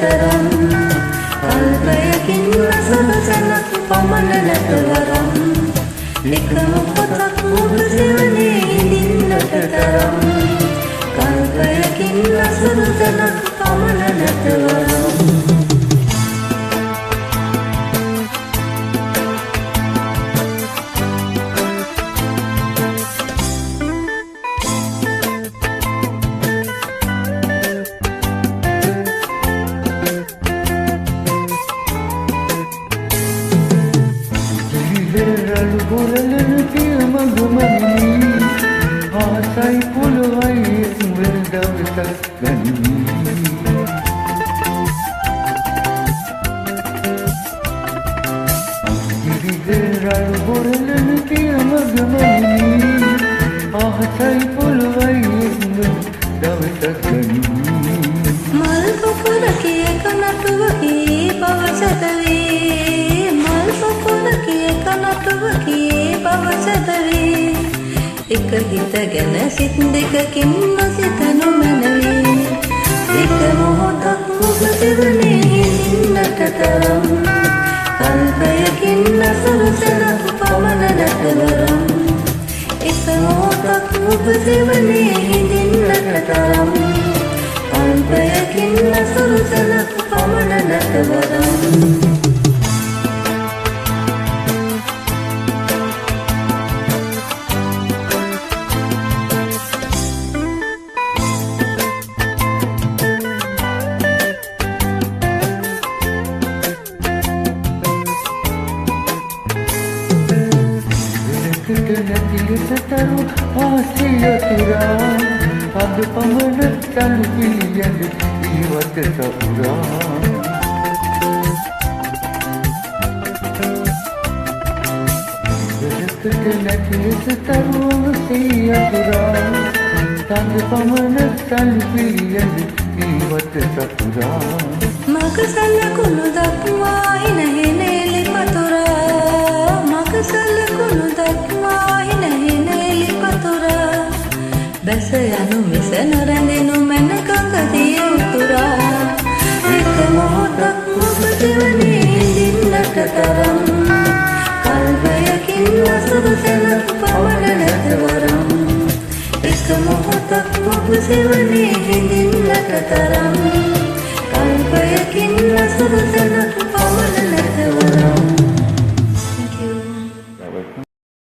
තරම් කල්පයකින් අසවසනක් පමණ නැත වරම් එකම පොතක් ඔබ සෙවනේ හිඳින්නට තරම් කල්පයකින් අසවසනක් පමණ නැත වරම් Al-Quran magmani asai pulwai merdawtat gani Al-Quran magmani asai pulwai merdawtat gani mal pokuraki kanatuwaki pavasatavi එක හිතගෙන සිත් දෙකකින් නොසිතනු මැනවි එක මොහොතක් ඔබ සෙවනේ හිඳින්නට තරම් කල්පයකින් අසවසනක් පමණ නැත වරම් එක මොහොතක් ඔබ සෙවනේ හිඳින්නට තරම් කල්පයකින් අසවසනක් පමණ නැත වරම් Setaru Asia turang Ada pamanat selalu pilihan Iwat kesaurang Kedenaki setaru Asia turang Ada pamanat selalu pilihan Iwat kesaurang Maka sana kuno dakwa inahine lipatura Maka sana kuno dakwa බැස යනු මිස නොරැඳෙනු මැන කඟදිය උතුරා එක මොහොතක් ඔබ සෙවනේ හිඳින්නට තරම් කල්පයකින් අසවසනක් පමණ නැත වරම් එක මොහොතක් ඔබ සෙවනේ හිඳින්නට තරම් කල්පයකින් අසවසනක්